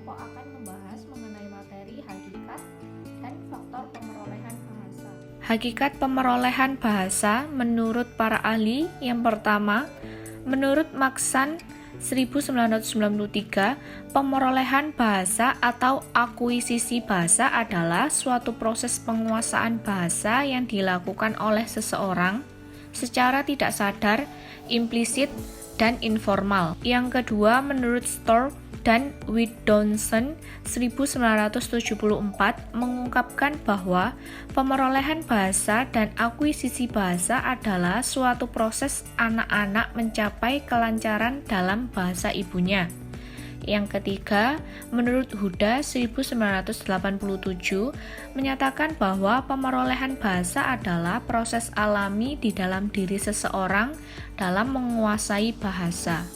kelompok akan membahas mengenai materi hakikat dan faktor pemerolehan bahasa. Hakikat pemerolehan bahasa menurut para ahli, yang pertama, menurut Maksan 1993, pemerolehan bahasa atau akuisisi bahasa adalah suatu proses penguasaan bahasa yang dilakukan oleh seseorang secara tidak sadar, implisit, dan informal. Yang kedua, menurut Stork dan Widonson 1974 mengungkapkan bahwa pemerolehan bahasa dan akuisisi bahasa adalah suatu proses anak-anak mencapai kelancaran dalam bahasa ibunya. Yang ketiga, menurut Huda 1987 menyatakan bahwa pemerolehan bahasa adalah proses alami di dalam diri seseorang dalam menguasai bahasa.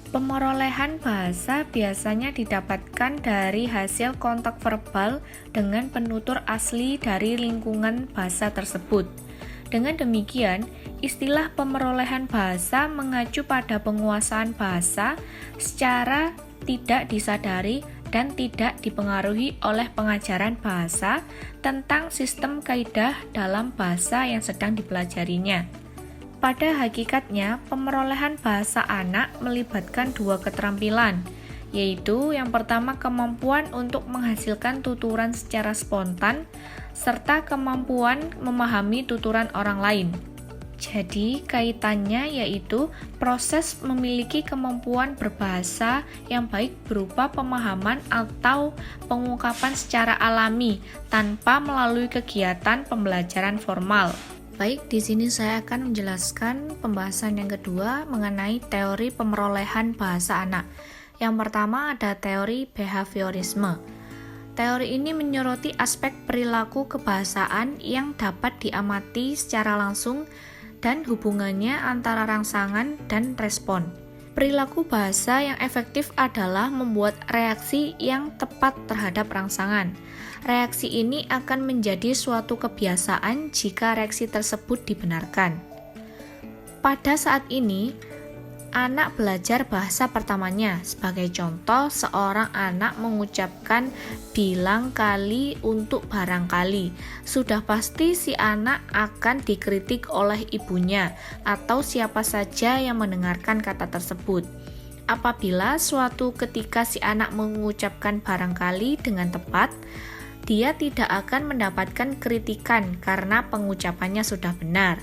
Pemerolehan bahasa biasanya didapatkan dari hasil kontak verbal dengan penutur asli dari lingkungan bahasa tersebut. Dengan demikian, istilah pemerolehan bahasa mengacu pada penguasaan bahasa secara tidak disadari dan tidak dipengaruhi oleh pengajaran bahasa tentang sistem kaidah dalam bahasa yang sedang dipelajarinya. Pada hakikatnya, pemerolehan bahasa anak melibatkan dua keterampilan, yaitu yang pertama kemampuan untuk menghasilkan tuturan secara spontan, serta kemampuan memahami tuturan orang lain. Jadi, kaitannya yaitu proses memiliki kemampuan berbahasa yang baik berupa pemahaman atau pengungkapan secara alami tanpa melalui kegiatan pembelajaran formal. Baik, di sini saya akan menjelaskan pembahasan yang kedua mengenai teori pemerolehan bahasa anak. Yang pertama ada teori behaviorisme. Teori ini menyoroti aspek perilaku kebahasaan yang dapat diamati secara langsung dan hubungannya antara rangsangan dan respon. Perilaku bahasa yang efektif adalah membuat reaksi yang tepat terhadap rangsangan. Reaksi ini akan menjadi suatu kebiasaan jika reaksi tersebut dibenarkan. Pada saat ini, anak belajar bahasa pertamanya. Sebagai contoh, seorang anak mengucapkan bilang kali untuk barangkali. Sudah pasti si anak akan dikritik oleh ibunya atau siapa saja yang mendengarkan kata tersebut. Apabila suatu ketika si anak mengucapkan barangkali dengan tepat, dia tidak akan mendapatkan kritikan karena pengucapannya sudah benar.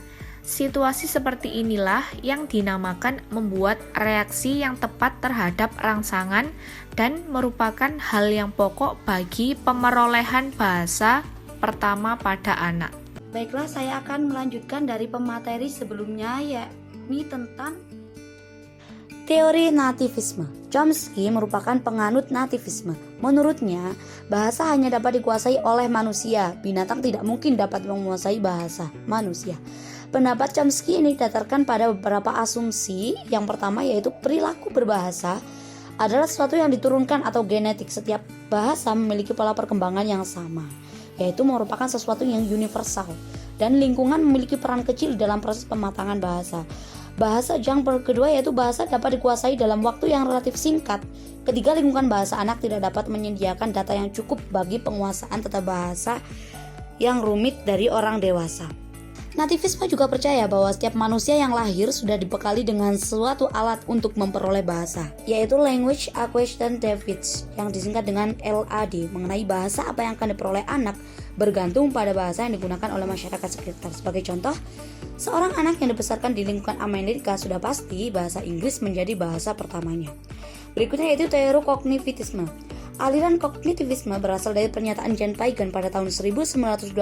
Situasi seperti inilah yang dinamakan membuat reaksi yang tepat terhadap rangsangan dan merupakan hal yang pokok bagi pemerolehan bahasa pertama pada anak. Baiklah, saya akan melanjutkan dari pemateri sebelumnya, yakni tentang teori nativisme. Chomsky merupakan penganut nativisme. Menurutnya, bahasa hanya dapat dikuasai oleh manusia. Binatang tidak mungkin dapat menguasai bahasa manusia. Pendapat Chomsky ini didasarkan pada beberapa asumsi. Yang pertama yaitu perilaku berbahasa adalah sesuatu yang diturunkan atau genetik. Setiap bahasa memiliki pola perkembangan yang sama, yaitu merupakan sesuatu yang universal, dan lingkungan memiliki peran kecil dalam proses pematangan bahasa. Bahasa yang kedua yaitu bahasa dapat dikuasai dalam waktu yang relatif singkat. Ketiga, lingkungan bahasa anak tidak dapat menyediakan data yang cukup bagi penguasaan tata bahasa yang rumit dari orang dewasa. Nativisme juga percaya bahwa setiap manusia yang lahir sudah dibekali dengan suatu alat untuk memperoleh bahasa, yaitu Language Acquisition Device, yang disingkat dengan LAD. Mengenai bahasa apa yang akan diperoleh anak bergantung pada bahasa yang digunakan oleh masyarakat sekitar. Sebagai contoh, seorang anak yang dibesarkan di lingkungan Amerika sudah pasti bahasa Inggris menjadi bahasa pertamanya. Berikutnya yaitu teori kognitivisme. Aliran kognitivisme berasal dari pernyataan John Pagan pada tahun 1926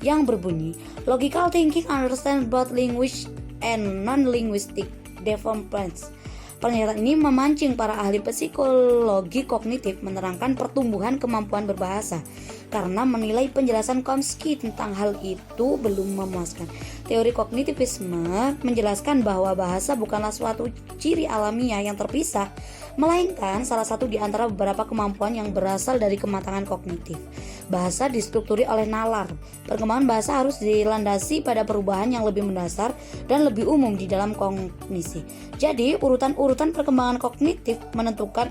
yang berbunyi, "Logical thinking understands both language and non-linguistic developments." Pernyataan ini memancing para ahli psikologi kognitif menerangkan pertumbuhan kemampuan berbahasa karena menilai penjelasan Chomsky tentang hal itu belum memuaskan. Teori kognitivisme menjelaskan bahwa bahasa bukanlah suatu ciri alamiah yang terpisah, melainkan salah satu di antara beberapa kemampuan yang berasal dari kematangan kognitif. Bahasa distrukturi oleh nalar. Perkembangan bahasa harus dilandasi pada perubahan yang lebih mendasar dan lebih umum di dalam kognisi. Jadi, urutan-urutan perkembangan kognitif menentukan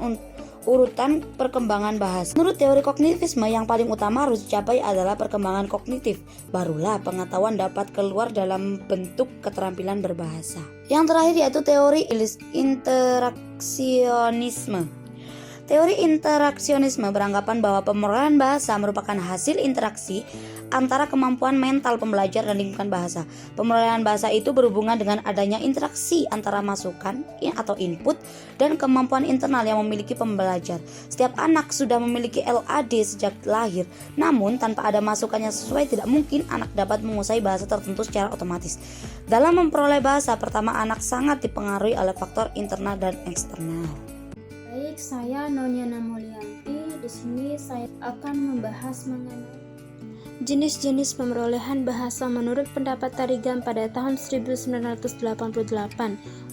urutan perkembangan bahasa. Menurut teori kognitivisme, yang paling utama harus dicapai adalah perkembangan kognitif. Barulah pengetahuan dapat keluar dalam bentuk keterampilan berbahasa. Yang terakhir yaitu teori interaksionisme. Teori interaksionisme beranggapan bahwa pemerolehan bahasa merupakan hasil interaksi antara kemampuan mental pembelajar dan lingkungan bahasa. Pemerolehan bahasa itu berhubungan dengan adanya interaksi antara masukan atau input dan kemampuan internal yang memiliki pembelajar. Setiap anak sudah memiliki LAD sejak lahir, namun tanpa ada masukan yang sesuai tidak mungkin anak dapat menguasai bahasa tertentu secara otomatis. Dalam memperoleh bahasa, pertama anak sangat dipengaruhi oleh faktor internal dan eksternal. Baik, saya Noniana Mulyanti. Di sini saya akan membahas mengenai jenis-jenis pemerolehan bahasa menurut pendapat Tarigan pada tahun 1988,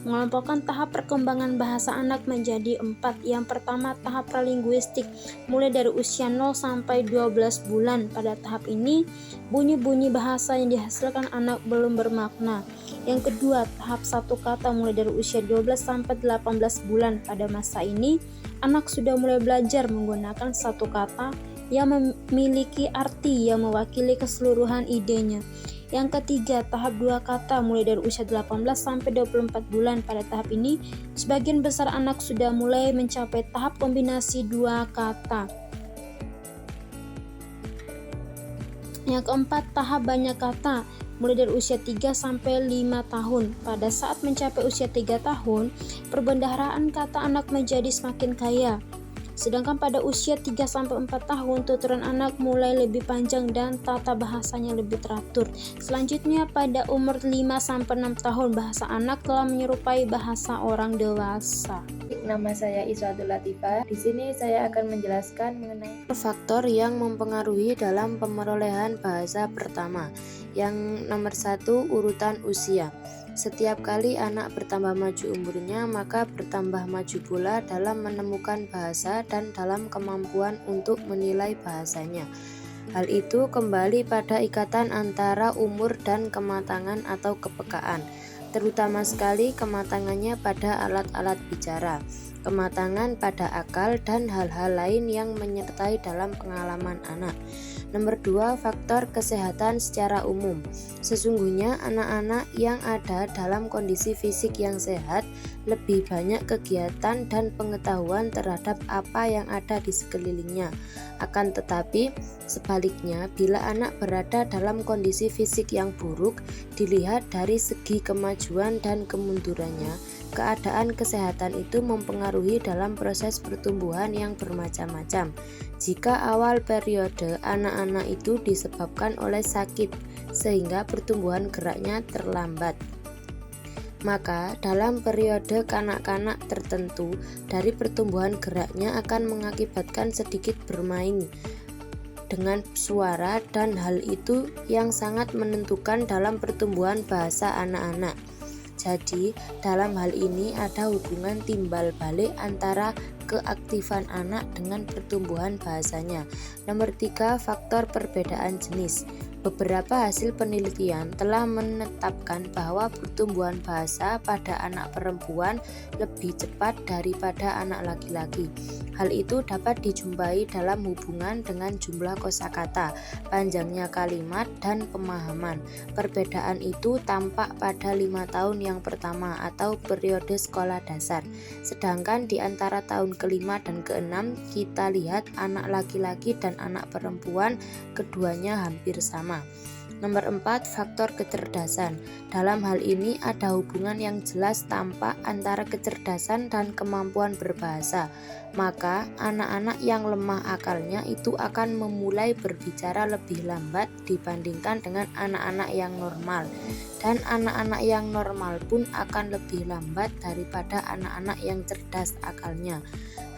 mengelompokkan tahap perkembangan bahasa anak menjadi 4. Yang pertama, tahap pralinguistik, mulai dari usia 0 sampai 12 bulan. Pada tahap ini, bunyi-bunyi bahasa yang dihasilkan anak belum bermakna. Yang kedua, tahap satu kata mulai dari usia 12 sampai 18 bulan. Pada masa ini, anak sudah mulai belajar menggunakan satu kata yang memiliki arti yang mewakili keseluruhan idenya. Yang ketiga, tahap dua kata mulai dari usia 18 sampai 24 bulan. Pada tahap ini, sebagian besar anak sudah mulai mencapai tahap kombinasi dua kata. Yang keempat, tahap banyak kata mulai dari usia 3 sampai 5 tahun. Pada saat mencapai usia 3 tahun, perbendaharaan kata anak menjadi semakin kaya. Sedangkan pada usia 3 sampai 4 tahun, tuturan anak mulai lebih panjang dan tata bahasanya lebih teratur. Selanjutnya, pada umur 5 sampai 6 tahun, bahasa anak telah menyerupai bahasa orang dewasa. Nama saya Iswatul Latifah. Di sini saya akan menjelaskan mengenai faktor yang mempengaruhi dalam pemerolehan bahasa pertama. Yang nomor 1, urutan usia. Setiap kali anak bertambah maju umurnya, maka bertambah maju pula dalam menemukan bahasa dan dalam kemampuan untuk menilai bahasanya. Hal itu kembali pada ikatan antara umur dan kematangan atau kepekaan, terutama sekali kematangannya pada alat-alat bicara, kematangan pada akal, dan hal-hal lain yang menyertai dalam pengalaman anak. Nomor 2, faktor kesehatan secara umum. Sesungguhnya anak-anak yang ada dalam kondisi fisik yang sehat lebih banyak kegiatan dan pengetahuan terhadap apa yang ada di sekelilingnya. Akan tetapi, sebaliknya, bila anak berada dalam kondisi fisik yang buruk, dilihat dari segi kemajuan dan kemundurannya, keadaan kesehatan itu mempengaruhi dalam proses pertumbuhan yang bermacam-macam. Jika awal periode anak-anak itu disebabkan oleh sakit sehingga pertumbuhan geraknya terlambat, maka dalam periode kanak-kanak tertentu dari pertumbuhan geraknya akan mengakibatkan sedikit bermain dengan suara, dan hal itu yang sangat menentukan dalam pertumbuhan bahasa anak-anak. Jadi, dalam hal ini ada hubungan timbal balik antara keaktifan anak dengan pertumbuhan bahasanya. Nomor 3, faktor perbedaan jenis. Beberapa hasil penelitian telah menetapkan bahwa pertumbuhan bahasa pada anak perempuan lebih cepat daripada anak laki-laki. Hal itu dapat dijumpai dalam hubungan dengan jumlah kosakata, panjangnya kalimat, dan pemahaman. Perbedaan itu tampak pada 5 tahun yang pertama atau periode sekolah dasar. Sedangkan di antara tahun ke-5 dan ke-6 kita lihat anak laki-laki dan anak perempuan keduanya hampir sama. Nomor 4, faktor kecerdasan. Dalam hal ini ada hubungan yang jelas tampak antara kecerdasan dan kemampuan berbahasa. Maka anak-anak yang lemah akalnya itu akan memulai berbicara lebih lambat dibandingkan dengan anak-anak yang normal. Dan anak-anak yang normal pun akan lebih lambat daripada anak-anak yang cerdas akalnya.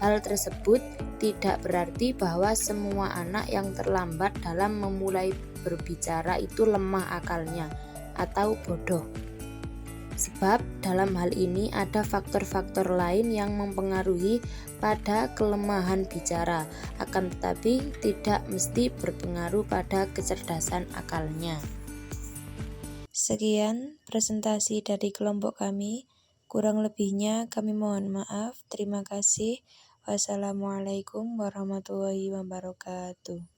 Hal tersebut tidak berarti bahwa semua anak yang terlambat dalam memulai berbicara itu lemah akalnya atau bodoh. Sebab dalam hal ini ada faktor-faktor lain yang mempengaruhi pada kelemahan bicara, akan tetapi tidak mesti berpengaruh pada kecerdasan akalnya. Sekian presentasi dari kelompok kami. Kurang lebihnya kami mohon maaf. Terima kasih. Wassalamualaikum warahmatullahi wabarakatuh.